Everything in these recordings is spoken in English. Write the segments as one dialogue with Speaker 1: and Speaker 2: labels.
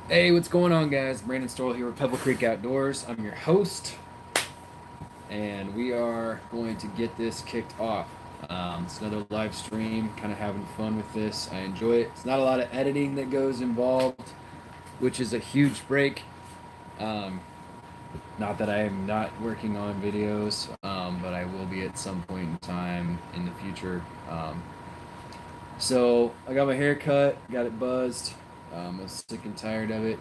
Speaker 1: Hey, what's going on, guys? Brandon Stoll here with Pebble Creek Outdoors. I'm your host, and we are going to get this kicked off. It's another live stream, kind of having fun with this. I enjoy it. It's not a lot of editing that goes involved, which is a huge break. Um, Not that I am not working on videos, but I will be at some point in time in the future. So I got my hair cut, got it buzzed. I was sick and tired of it.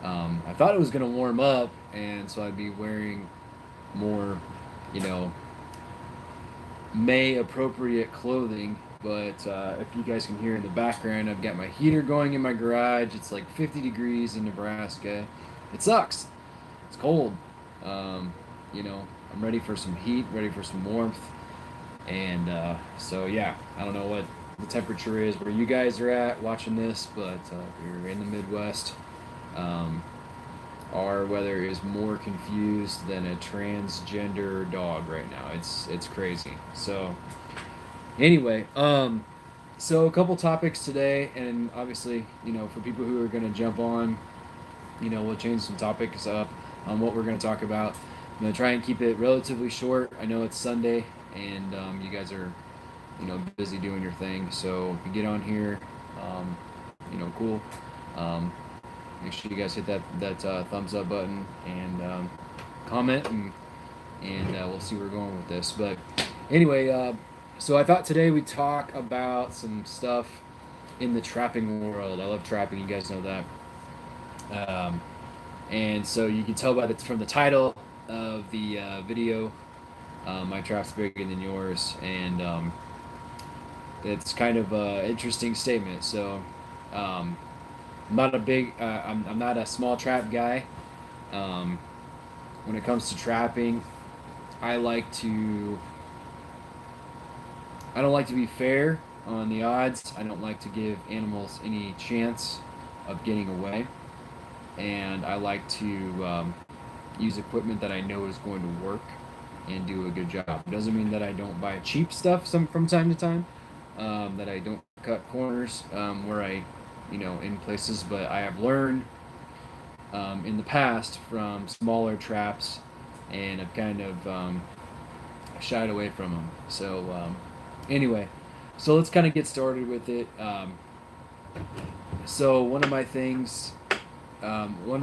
Speaker 1: I thought it was gonna warm up, and so I'd be wearing more, you know, May appropriate clothing. But if you guys can hear in the background, I've got my heater going in my garage. It's like 50 degrees in Nebraska. It sucks. It's cold. Um, I'm ready for some heat, ready for some warmth, and so yeah, I don't know what the temperature is where you guys are at watching this, but if you're in the Midwest, um, our weather is more confused than a transgender dog right now. It's crazy. So anyway, so a couple topics today, and obviously, for people who are going to jump on, we'll change some topics up on what we're going to talk about. I'm going to try and keep it relatively short. I know it's Sunday, and you guys are, busy doing your thing. So if you get on here, um, cool. Um, Make sure you guys hit that thumbs up button and comment, and we'll see where we're going with this. But anyway, so I thought today we'd talk about some stuff in the trapping world. I love trapping. You guys know that. And so you can tell from the title of the video, my trap's bigger than yours, and it's kind of an interesting statement. So. I'm not a big, I'm not a small trap guy. Um, when it comes to trapping, I like to, I don't like to be fair on the odds. I don't like to give animals any chance of getting away, and I like to use equipment that I know is going to work and do a good job. It doesn't mean that I don't buy cheap stuff from time to time, that I don't cut corners where in places, but I have learned in the past from smaller traps, and I've kind of shied away from them. So anyway, so let's kind of get started with it. So one of the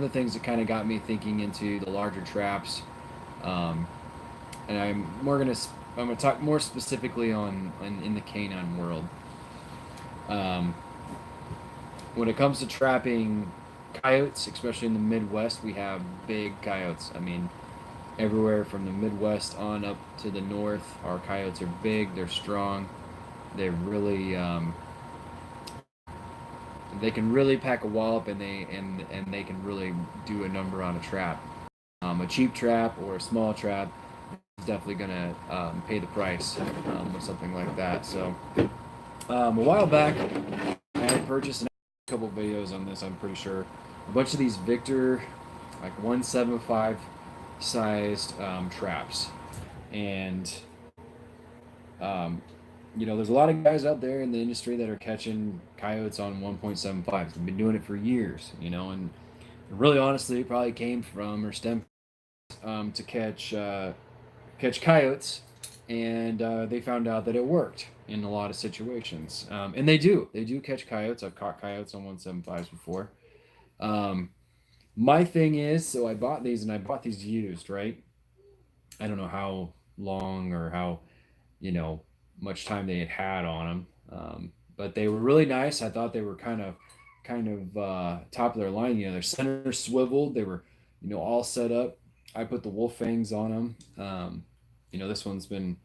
Speaker 1: things that kind of got me thinking into the larger traps, um, and I'm gonna talk more specifically on in the canine world. Um, when it comes to trapping coyotes, especially in the Midwest, we have big coyotes. I mean, everywhere from the Midwest on up to the north, our coyotes are big. They're strong. They're really they can really pack a wallop, and they can really do a number on a trap. A cheap trap or a small trap is definitely gonna pay the price with something like that. So a while back, I had purchased a couple videos on this. I'm pretty sure a bunch of these Victor like 175 sized traps, and um, there's a lot of guys out there in the industry that are catching coyotes on 1.75s. They've been doing it for years, and really honestly, it probably came from or stemmed to catch coyotes, and they found out that it worked in a lot of situations. And they do catch coyotes. I've caught coyotes on 175s before. Um, my thing is, so I bought these, and I bought these used, right? I don't know how long or how you know much time they had on them, but they were really nice. I thought they were kind of top of their line. Their center swiveled. They were all set up. I put the wolf fangs on them. This one's been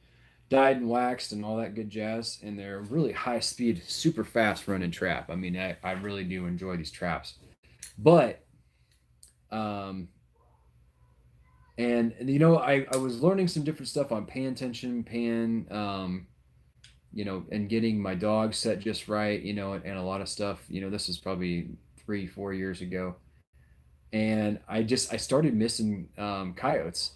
Speaker 1: dyed and waxed and all that good jazz, and they're really high speed, super fast running trap. I mean, I really do enjoy these traps, but um, and I was learning some different stuff on paying attention, and getting my dog set just right, and a lot of stuff. This is probably 3 4 years ago, and I started missing coyotes,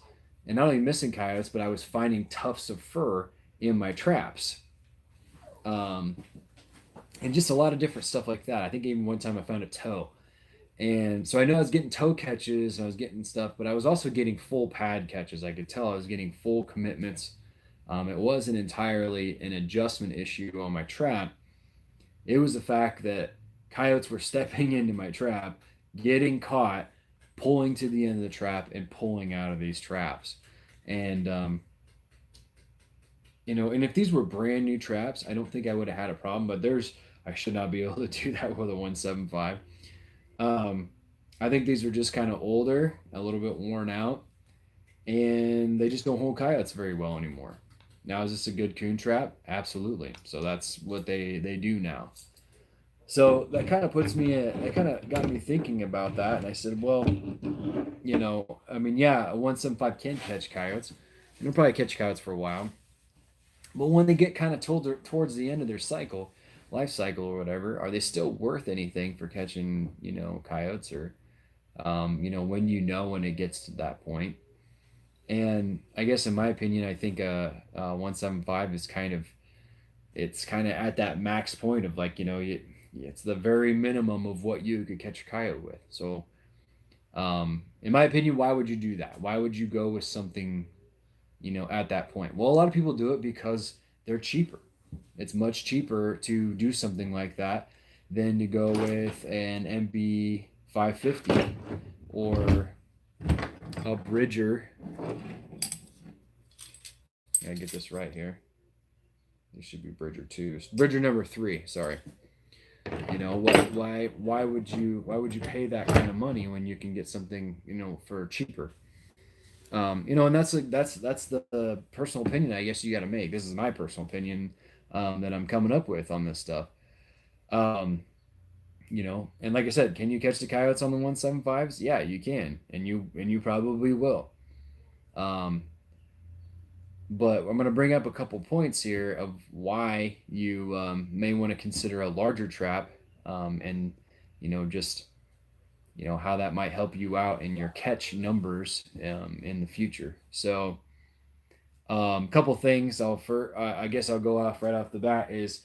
Speaker 1: and not only missing coyotes, but I was finding tufts of fur in my traps, um, and just a lot of different stuff like that. I think even one time I found a toe. And so I know I was getting toe catches and I was getting stuff, but I was also getting full pad catches. I could tell I was getting full commitments. It wasn't entirely an adjustment issue on my trap. It was the fact that coyotes were stepping into my trap, getting caught, pulling to the end of the trap, and pulling out of these traps. And and if these were brand new traps, I don't think I would have had a problem. But I should not be able to do that with a 175. Um, I think these are just kind of older, a little bit worn out, and they just don't hold coyotes very well anymore. Now, is this a good coon trap? Absolutely. So that's what they do now. So that kind of that kind of got me thinking about that. And I said, well, I mean, yeah, a 175 can catch coyotes. And they'll probably catch coyotes for a while. But when they get kind of towards the end of their life cycle or whatever, are they still worth anything for catching, coyotes or, when when it gets to that point? And I guess in my opinion, I think 175 is it's kind of at that max point of like, it's the very minimum of what you could catch a coyote with. So, in my opinion, why would you do that? Why would you go with something, at that point? Well, a lot of people do it because they're cheaper. It's much cheaper to do something like that than to go with an MB 550 or a Bridger. I get this right here. This should be Bridger 2. Bridger number 3, sorry. Why would you pay that kind of money when you can get something, for cheaper? And that's the personal opinion I guess you got to make. This is my personal opinion that I'm coming up with on this stuff. Um, and like I said, can you catch the coyotes on the 175s? Yeah, you can, and you probably will. Um, but I'm going to bring up a couple points here of why you may want to consider a larger trap, and just how that might help you out in your catch numbers in the future. So, couple things I guess I'll go off right off the bat is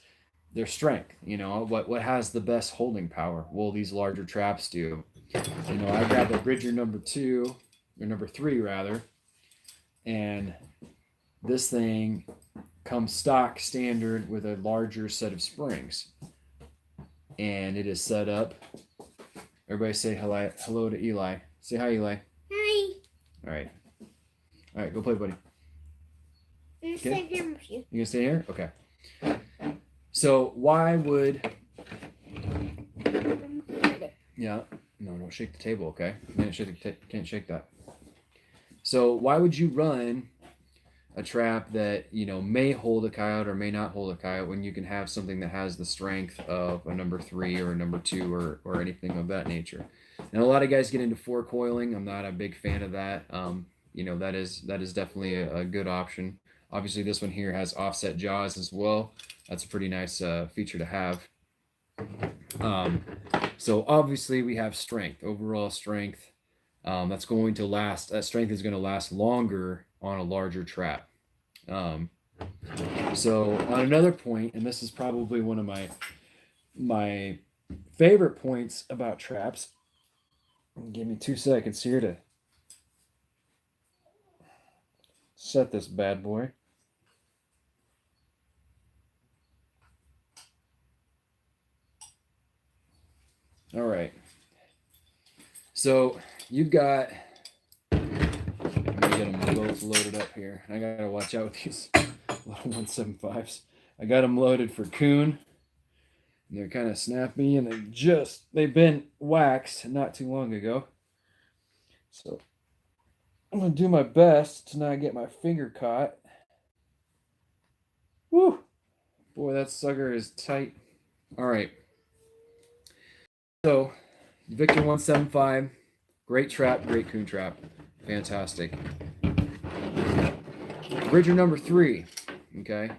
Speaker 1: their strength. What has the best holding power? Well, these larger traps do. I got the Bridger number 2 or number 3 rather, and this thing comes stock standard with a larger set of springs, and it is set up. Everybody say hello to Eli. Say hi, Eli.
Speaker 2: Hi.
Speaker 1: All right. All right, go play, buddy.
Speaker 2: I'm gonna stay here with you.
Speaker 1: You gonna stay here? Okay. So why would? Yeah. No, don't shake the table. Okay. Can't shake that. So why would you run a trap that may hold a coyote or may not hold a coyote when you can have something that has the strength of a number 3 or a number 2 or anything of that nature? And a lot of guys get into 4 coiling. I'm not a big fan of that. That is definitely a good option. Obviously, this one here has offset jaws as well. That's a pretty nice feature to have. So obviously we have strength, overall strength. That's going to last. That strength is going to last longer on a larger trap. So on another point, and this is probably one of my favorite points about traps. Give me 2 seconds here to set this bad boy. All right. So you've got. Let me get them both loaded up here. I gotta watch out with these little 175s. I got them loaded for coon. And they're kind of snappy, and they've been waxed not too long ago. So I'm gonna do my best to not get my finger caught. Woo! Boy, that sucker is tight. All right. So, Victor 175, great trap, great coon trap, fantastic. Bridger number 3, okay.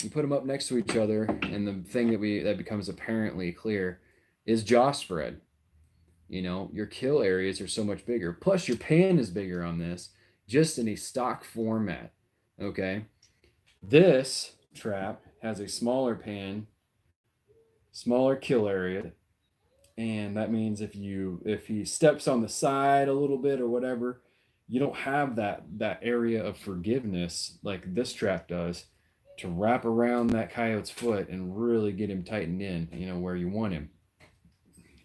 Speaker 1: You put them up next to each other, and the thing that becomes apparently clear is jaw spread. Your kill areas are so much bigger. Plus, your pan is bigger on this, just in a stock format. Okay. This trap has a smaller pan, smaller kill area, And that means if he steps on the side a little bit or whatever, you don't have that area of forgiveness like this trap does to wrap around that coyote's foot and really get him tightened in, where you want him.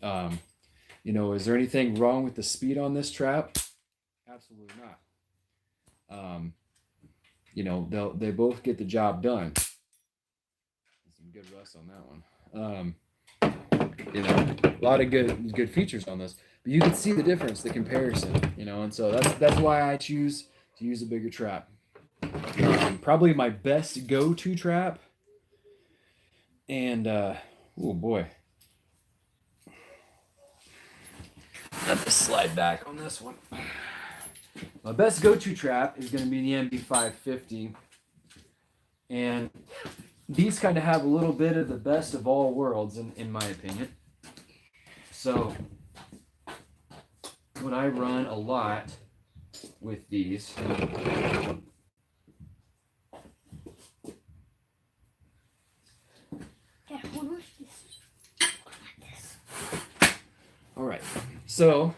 Speaker 1: Um, is there anything wrong with the speed on this trap? Absolutely not. Um, they both get the job done. Some good rust on that one. A lot of good features on this, but you can see the difference, the comparison, and so that's why I choose to use a bigger trap. Probably my best go-to trap, and oh boy, let me slide back on this one. My best go-to trap is going to be the MB550, and these kind of have a little bit of the best of all worlds, in my opinion. So when I run a lot with these, all right, so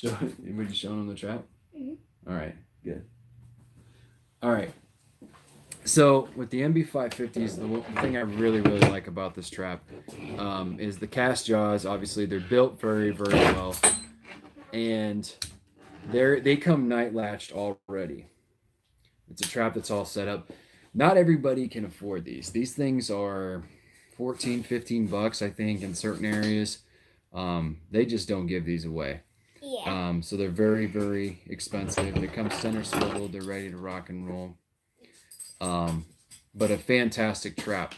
Speaker 1: were you showing them the trap? Mm-hmm. All right, good. All right. So with the MB550s, the thing I really like about this trap is the cast jaws. Obviously, they're built very, very well, and they come night latched already. It's a trap that's all set up. Not everybody can afford these. These things are $14-15, I think, in certain areas. They just don't give these away. Yeah. So they're very, very expensive. They come center swiveled. They're ready to rock and roll. But a fantastic trap.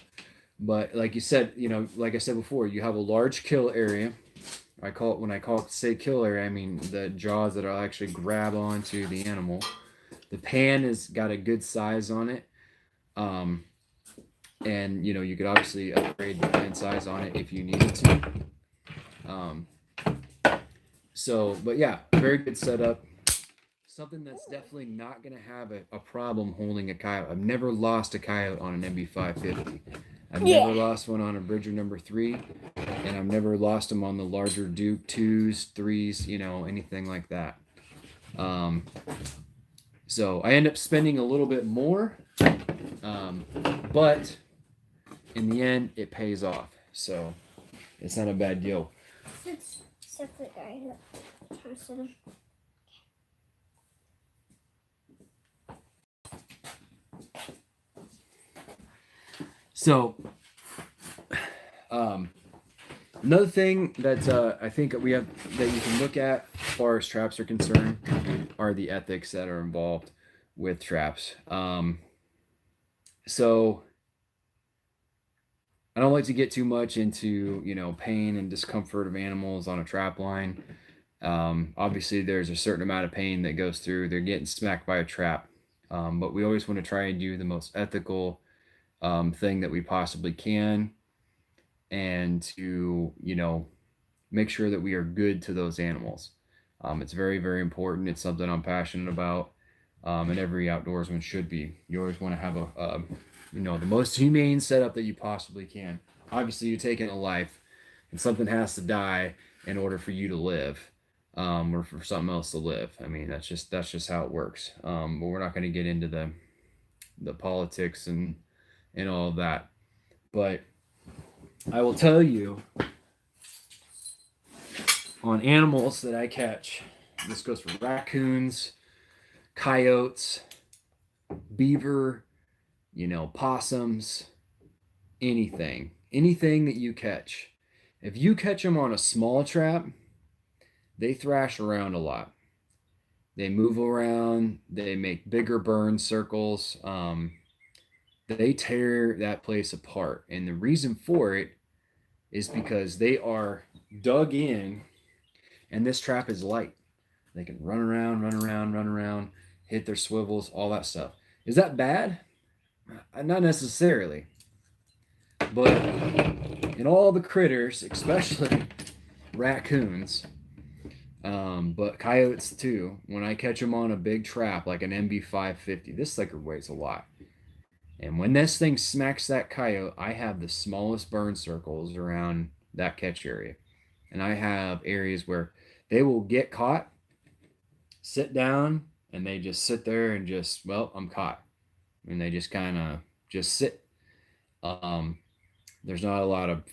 Speaker 1: But like you said, like I said before, you have a large kill area. When I say kill area, I mean the jaws that will actually grab onto the animal. The pan has got a good size on it. And you could obviously upgrade the pan size on it if you needed to. But yeah, very good setup. Something that's definitely not going to have a problem holding a coyote. I've never lost a coyote on an MB550. I've never lost one on a Bridger number 3, and I've never lost them on the larger Duke 2s, 3s, anything like that. So I end up spending a little bit more, but in the end, it pays off. So it's not a bad deal. Set the guy up. So, another thing that I think that you can look at as far as traps are concerned are the ethics that are involved with traps. So I don't like to get too much into pain and discomfort of animals on a trap line. Obviously, there's a certain amount of pain that goes through. They're getting smacked by a trap, but we always want to try and do the most ethical thing that we possibly can, and to make sure that we are good to those animals. It's very, very important. It's something I'm passionate about, and every outdoorsman should be. You always want to have the most humane setup that you possibly can. Obviously, you're taking a life, and something has to die in order for you to live, or for something else to live. I mean, that's just how it works. But we're not going to get into the politics and all of that. But I will tell you, on animals that I catch, this goes for raccoons, coyotes, beaver, possums, anything that you catch. If you catch them on a small trap, they thrash around a lot. They move around. They make bigger burn circles. They tear that place apart. And the reason for it is because they are dug in, and this trap is light. They can run around, hit their swivels, all that stuff. Is that bad? Not necessarily. But in all the critters, especially raccoons, but coyotes too, when I catch them on a big trap like an MB550, this sucker weighs a lot. And when this thing smacks that coyote, I have the smallest burn circles around that catch area. And I have areas where they will get caught, sit down, and they just sit there and just, well, I'm caught. And they just kind of just sit. Um, there's not a lot of,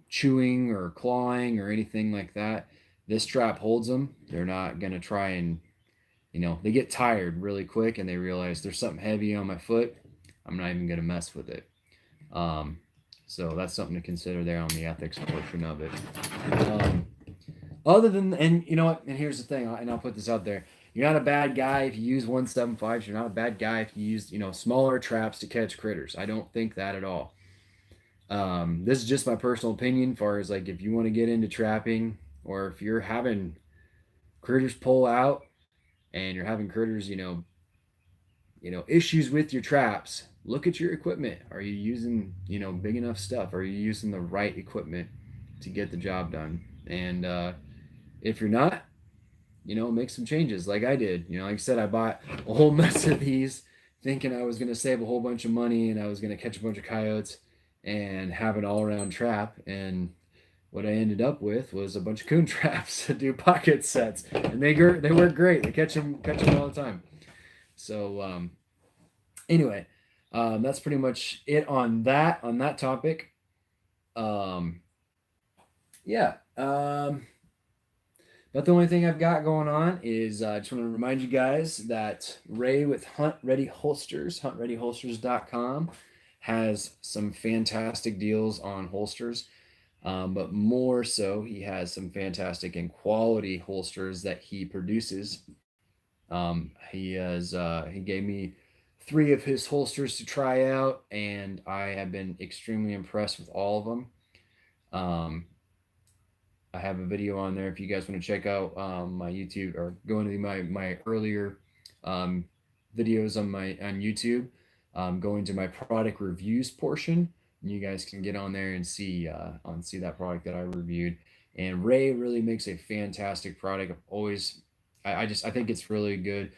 Speaker 1: chewing or clawing or anything like that. This trap holds them. They're not going to try and, they get tired really quick and they realize there's something heavy on my foot. I'm not even going to mess with it. Um, so that's something to consider there on the ethics portion of it. Um, other than, and you know what, and here's the thing, and I'll put this out there. You're not a bad guy if you use 175s. You're not a bad guy if you use, smaller traps to catch critters. I don't think that at all. This is just my personal opinion, as far as like if you want to get into trapping, or if you're having critters pull out and you're having critters, issues with your traps. Look at your equipment. Are you using, big enough stuff? Are you using the right equipment to get the job done? And if you're not, make some changes like I did. Like I said, I bought a whole mess of these thinking I was going to save a whole bunch of money and I was going to catch a bunch of coyotes and have an all around trap. And what I ended up with was a bunch of coon traps to do pocket sets. And they work great. They catch them all the time. So, anyway, that's pretty much it on that topic. Um, yeah. But the only thing I've got going on is I just want to remind you guys that Ray with Hunt Ready Holsters, huntreadyholsters.com, has some fantastic deals on holsters. But more so, he has some fantastic and quality holsters that he produces. He gave me 3 of his holsters to try out, and I have been extremely impressed with all of them. Um, I have a video on there if you guys want to check out my YouTube, or go into my earlier um, videos on YouTube. Go into my product reviews portion, and you guys can get on there and see that product that I reviewed. And Ray really makes a fantastic product. I think it's really good.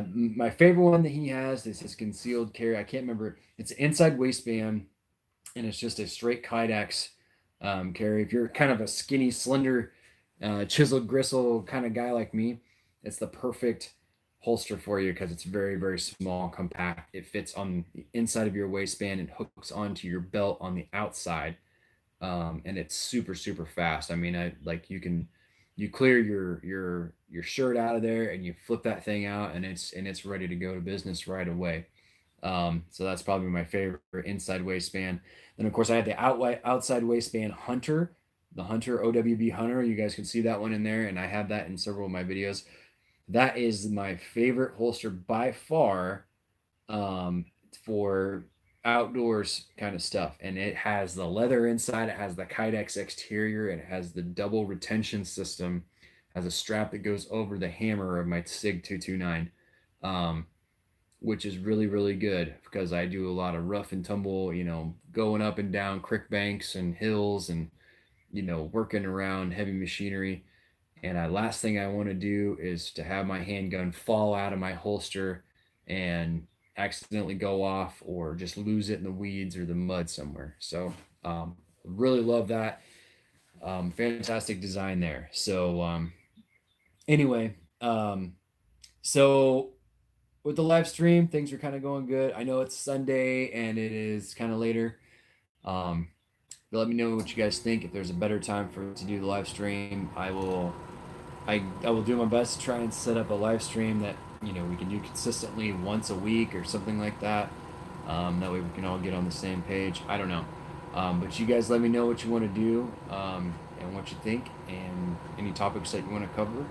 Speaker 1: My favorite one that he has is his concealed carry. I can't remember. It's an inside waistband, and it's just a straight Kydex carry. If you're kind of a skinny, slender, chiseled gristle kind of guy like me, it's the perfect holster for you because it's very, very small, compact. It fits on the inside of your waistband and hooks onto your belt on the outside. And it's super, super fast. I mean, you clear your shirt out of there and you flip that thing out and it's ready to go to business right away. So that's probably my favorite inside waistband. Then of course I have the outside waistband Hunter, the Hunter OWB Hunter. You guys can see that one in there, and I have that in several of my videos. That is my favorite holster by far, for outdoors kind of stuff. And it has the leather inside, it has the Kydex exterior, it has the double retention system, has a strap that goes over the hammer of my SIG 229. Which is really, really good because I do a lot of rough and tumble, going up and down creek banks and hills, and working around heavy machinery. And last thing I want to do is to have my handgun fall out of my holster and accidentally go off, or just lose it in the weeds or the mud somewhere. So really love that. Fantastic design there. So anyway, so with the live stream, things are kind of going good. I know it's Sunday and it is kind of later. But let me know what you guys think. If there's a better time to do the live stream, I will do my best to try and set up a live stream that we can do consistently once a week or something like that. That way we can all get on the same page. I don't know, but you guys let me know what you want to do, and what you think, and any topics that you want to cover,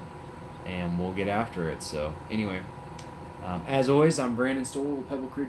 Speaker 1: and we'll get after it. So anyway, as always, I'm Brandon Stoll with Pebble Creek